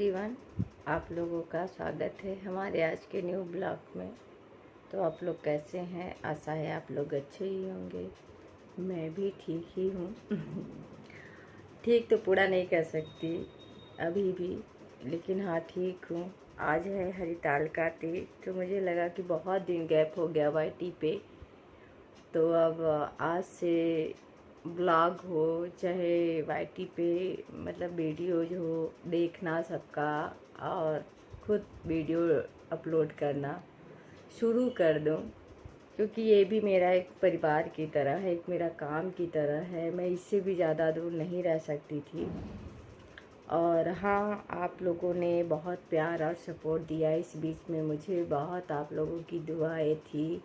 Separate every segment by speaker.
Speaker 1: Everyone, आप लोगों का स्वागत है हमारे आज के न्यू ब्लॉग में। तो आप लोग कैसे हैं? आशा है आप लोग अच्छे ही होंगे। मैं भी ठीक ही हूँ। ठीक तो पूरा नहीं कह सकती अभी भी, लेकिन हाँ ठीक हूँ। आज है हरिताल का तीज, तो मुझे लगा कि बहुत दिन गैप हो गया वाईटी पे, तो अब आज से ब्लॉग हो चाहे वाईटी पे, मतलब वीडियोज हो, देखना सबका और खुद वीडियो अपलोड करना शुरू कर दूं, क्योंकि ये भी मेरा एक परिवार की तरह है, एक मेरा काम की तरह है। मैं इससे भी ज़्यादा दूर नहीं रह सकती थी। और हाँ, आप लोगों ने बहुत प्यार और सपोर्ट दिया इस बीच में, मुझे बहुत आप लोगों की दुआएं थी।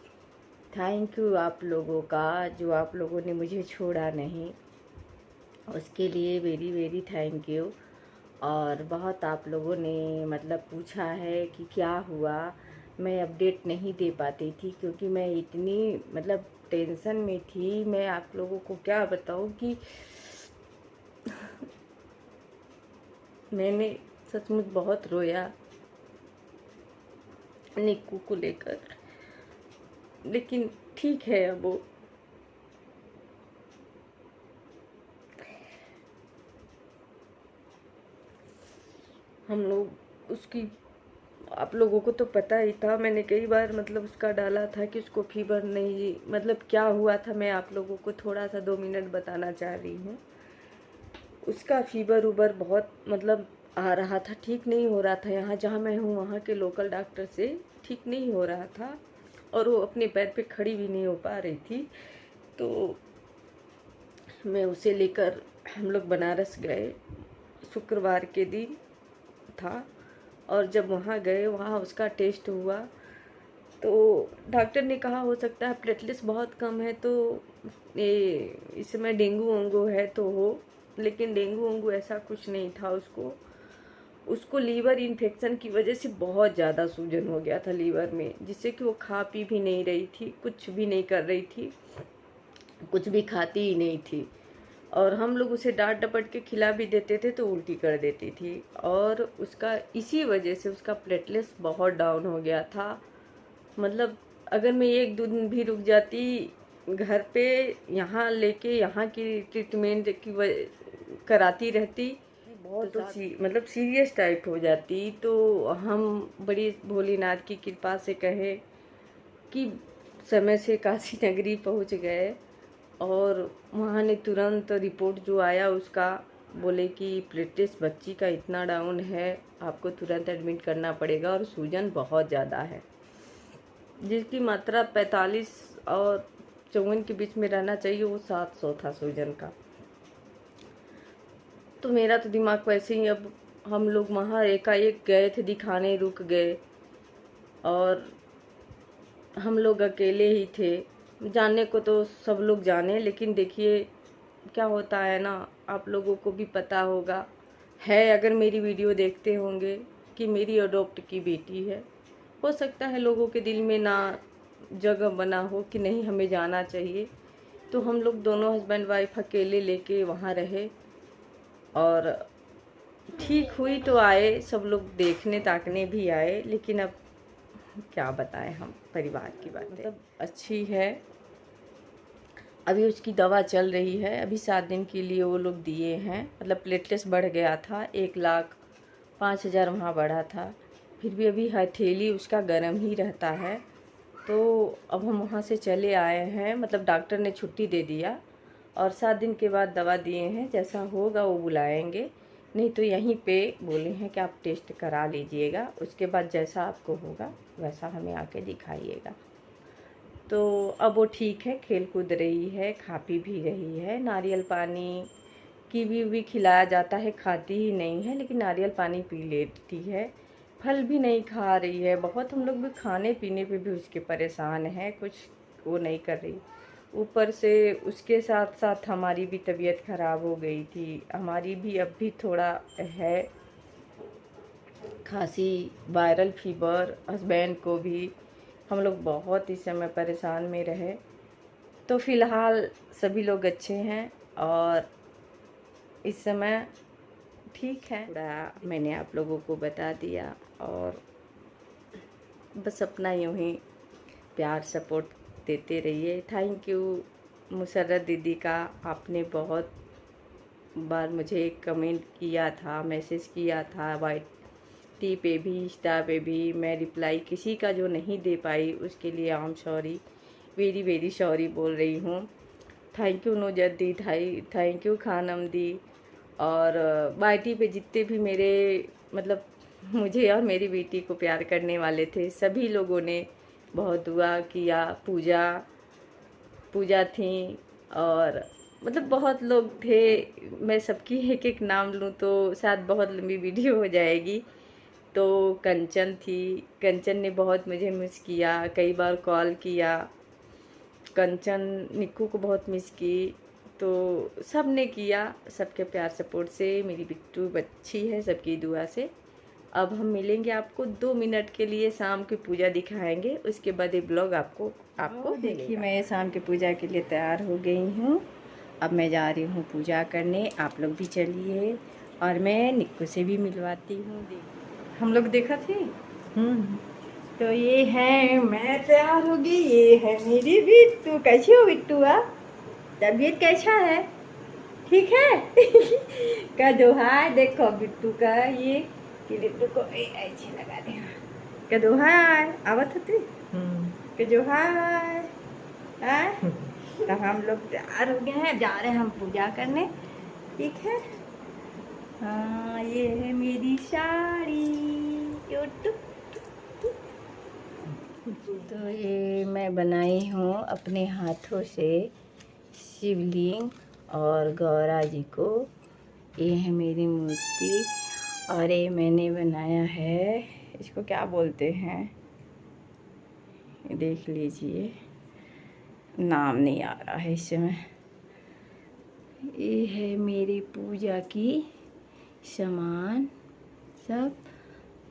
Speaker 1: थैंक यू आप लोगों का, जो आप लोगों ने मुझे छोड़ा नहीं, उसके लिए वेरी वेरी थैंक यू। और बहुत आप लोगों ने मतलब पूछा है कि क्या हुआ। मैं अपडेट नहीं दे पाती थी क्योंकि मैं इतनी मतलब टेंशन में थी। मैं आप लोगों को क्या बताऊं कि मैंने सचमुच बहुत रोया निक्कू को लेकर, लेकिन ठीक है। अब वो हम लोग उसकी, आप लोगों को तो पता ही था, मैंने कई बार मतलब उसका डाला था कि उसको फीवर नहीं, मतलब क्या हुआ था। मैं आप लोगों को थोड़ा सा 2 मिनट बताना चाह रही हूँ। उसका फीवर उबर बहुत मतलब आ रहा था, ठीक नहीं हो रहा था। यहाँ जहाँ मैं हूँ वहाँ के लोकल डॉक्टर से ठीक नहीं हो रहा था, और वो अपने पैर पे खड़ी भी नहीं हो पा रही थी। तो मैं उसे लेकर हम लोग बनारस गए, शुक्रवार के दिन था। और जब वहाँ गए, वहाँ उसका टेस्ट हुआ, तो डॉक्टर ने कहा हो सकता है प्लेटलेट्स बहुत कम है, तो ये इस समय डेंगू वेंगू है तो हो। लेकिन डेंगू वेंगू ऐसा कुछ नहीं था। उसको उसको लीवर इन्फेक्शन की वजह से बहुत ज़्यादा सूजन हो गया था लीवर में, जिससे कि वो खा पी भी नहीं रही थी, कुछ भी नहीं कर रही थी, कुछ भी खाती ही नहीं थी। और हम लोग उसे डांट डपट के खिला भी देते थे तो उल्टी कर देती थी। और उसका इसी वजह से उसका प्लेटलेट्स बहुत डाउन हो गया था। मतलब अगर मैं 1-2 दिन भी रुक जाती घर पे, यहाँ लेके यहाँ की ट्रीटमेंट की कराती रहती, बहुत तो मतलब सीरियस टाइप हो जाती। तो हम बड़ी भोलेनाथ की कृपा से कहे कि समय से काशी नगरी पहुँच गए, और वहाँ ने तुरंत रिपोर्ट जो आया उसका, बोले कि प्लेटलेट्स बच्ची का इतना डाउन है, आपको तुरंत एडमिट करना पड़ेगा, और सूजन बहुत ज़्यादा है, जिसकी मात्रा 45 और 54 के बीच में रहना चाहिए, वो 700 था सूजन का। तो मेरा तो दिमाग वैसे ही, अब हम लोग वहाँ एकाएक गए थे दिखाने, रुक गए, और हम लोग अकेले ही थे। जानने को तो सब लोग जाने, लेकिन देखिए क्या होता है ना, आप लोगों को भी पता होगा, है अगर मेरी वीडियो देखते होंगे, कि मेरी अडॉप्ट की बेटी है। हो सकता है लोगों के दिल में ना जगह बना हो कि नहीं हमें जाना चाहिए। तो हम लोग दोनों हस्बैंड वाइफ अकेले लेके वहाँ रहे, और ठीक हुई तो आए सब लोग देखने ताकने भी आए। लेकिन अब क्या बताएं, हम परिवार की बातें, मतलब अच्छी है। अभी उसकी दवा चल रही है, अभी 7 दिन के लिए वो लोग दिए हैं। मतलब प्लेटलेट्स बढ़ गया था, 1,05,000 वहाँ बढ़ा था, फिर भी अभी हथेली उसका गर्म ही रहता है। तो अब हम वहाँ से चले आए हैं, मतलब डॉक्टर ने छुट्टी दे दिया, और 7 दिन के बाद दवा दिए हैं। जैसा होगा वो बुलाएंगे, नहीं तो यहीं पे बोले हैं कि आप टेस्ट करा लीजिएगा, उसके बाद जैसा आपको होगा वैसा हमें आके दिखाइएगा। तो अब वो ठीक है, खेल कूद रही है, खा पी भी रही है। नारियल पानी कीवी भी खिलाया जाता है, खाती ही नहीं है, लेकिन नारियल पानी पी लेती है। फल भी नहीं खा रही है बहुत, हम लोग भी खाने पीने पे भी उसके परेशान हैं, कुछ वो नहीं कर रही। ऊपर से उसके साथ साथ हमारी भी तबीयत ख़राब हो गई थी। हमारी भी अब भी थोड़ा है खांसी, वायरल फीवर, हस्बैंड को भी। हम लोग बहुत इस समय परेशान में रहे। तो फ़िलहाल सभी लोग अच्छे हैं, और इस समय ठीक है, थोड़ा मैंने आप लोगों को बता दिया। और बस अपना यूँ ही प्यार सपोर्ट देते रहिए। थैंक यू मुसर्रत दीदी का, आपने बहुत बार मुझे कमेंट किया था, मैसेज किया था, वाइट टी पे भी, इंस्टा पे भी। मैं रिप्लाई किसी का जो नहीं दे पाई उसके लिए I am sorry, very very sorry बोल रही हूँ। Thank you Nuzhat di, thank you Khanam di. और वाईटी पे जितने भी मेरे मतलब मुझे और मेरी बेटी को प्यार करने वाले थे, सभी लोगों ने बहुत दुआ किया। पूजा थी और मतलब बहुत लोग थे। मैं सबकी एक एक नाम लूँ तो शायद बहुत लंबी वीडियो हो जाएगी। तो कंचन थी, कंचन ने बहुत मुझे मिस किया, कई बार कॉल किया। कंचन निक्कू को बहुत मिस की, तो सब ने किया, सबके प्यार सपोर्ट से मेरी बिट्टू बच्ची है, सबकी दुआ से। अब हम मिलेंगे आपको 2 मिनट के लिए, शाम की पूजा दिखाएंगे, उसके बाद ये ब्लॉग आपको देखिए मैं शाम की पूजा के लिए तैयार हो गई हूँ। अब मैं जा रही हूँ पूजा करने, आप लोग भी चलिए और मैं निक्कू से भी मिलवाती हूँ। हम लोग देखा थे। तो ये है, मैं तैयार हो गई, ये है मेरी बिट्टू। कैसी हो बिट्टू? तबीयत कैसा है? ठीक है? का दो हाय देखो बिट्टू का, ये कि बिट्टू को ऐसे लगा दे। का दो हाय आवत होती के जो हाय। तो हम लोग तैयार हो गए हैं, जा रहे हैं हम पूजा करने। ठीक है? हाँ, ये है मेरी साड़ी। तो ये मैं बनाई हूँ अपने हाथों से शिवलिंग और गौरा जी को। ये है मेरी मूर्ति और ये मैंने बनाया है, इसको क्या बोलते हैं देख लीजिए, नाम नहीं आ रहा है इस समय। ये है मेरी पूजा की सामान सब।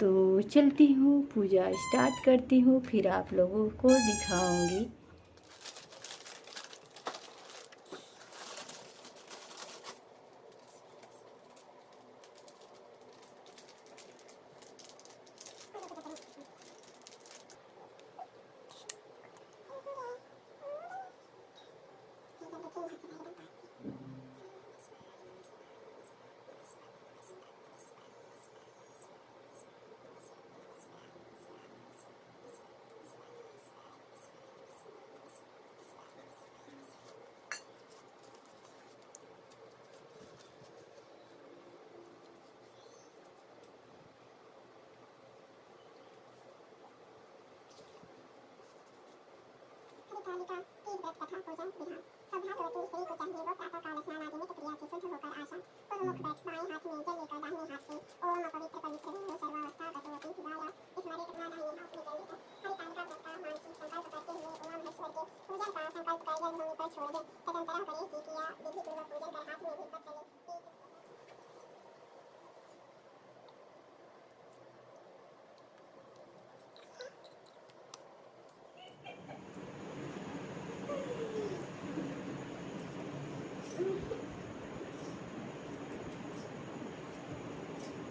Speaker 1: तो चलती हूँ, पूजा स्टार्ट करती हूँ, फिर आप लोगों को दिखाऊंगी। कालिका की व्रत कथा पूजन विधान। सौभाग्यवती स्त्री को चाहिए वो प्रातःकाल स्नान आदि नित्य क्रिया से शुद्ध होकर आसन पूर्वमुख बैठ बाएं हाथ में जल लेकर दाहिने हाथ से ओम अपवित्र पवित्र हो सर्वावस्था गतवती शिवाय स्मरित अपना दाहिने हाथ में जल लेकर हरि कालिका व्रत का मानसिक संकल्प करते हुए ओम महेश्वर के पूजन का संकल्प कर जल भूमि पर छोड़ दे। तदंतर करे सी किया विधि पूर्वक पूजन कर हाथ में भी पत्र ले।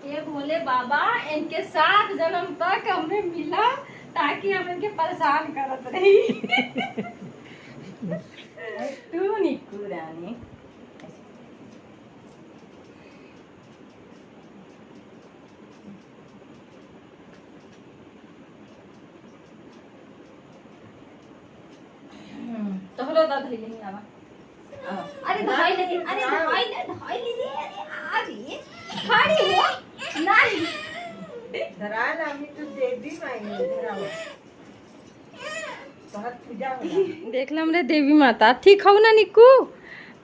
Speaker 1: ये भोले बाबा इनके 7 जन्म तक हमें मिला ताकि हम इनके परेशान करत रही। तू निक्कू रानी तो हलो दादा धइले नहीं आवा। अरे धइले नहीं, अरे धइले नहीं, अरे आ रही खड़ी हो नहीं
Speaker 2: धरा ना, मी तो देवी माई धरावा बहुत पूजा होला।
Speaker 1: देख लो हमरे देवी माता ठीक हो ना निक्कू?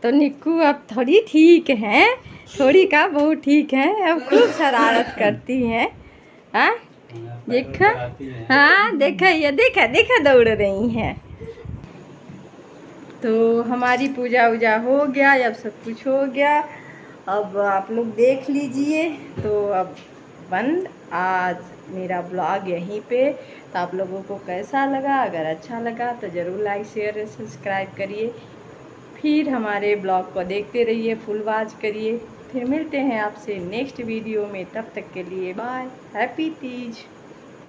Speaker 1: तो निक्कू अब थोड़ी ठीक है, थोड़ी का बहुत ठीक है, अब खूब शरारत करती हैं। हाँ देखा, हाँ देखा, ये देखा देखा दौड़ रही हैं। तो हमारी पूजा वूजा हो गया, अब सब कुछ हो गया। अब आप लोग देख लीजिए। तो अब बंद आज मेरा ब्लॉग यहीं पे। तो आप लोगों को कैसा लगा? अगर अच्छा लगा तो ज़रूर लाइक शेयर सब्सक्राइब करिए। फिर हमारे ब्लॉग को देखते रहिए, फुल वॉच करिए।
Speaker 3: फिर मिलते हैं आपसे नेक्स्ट वीडियो में, तब तक के लिए बाय, हैप्पी तीज।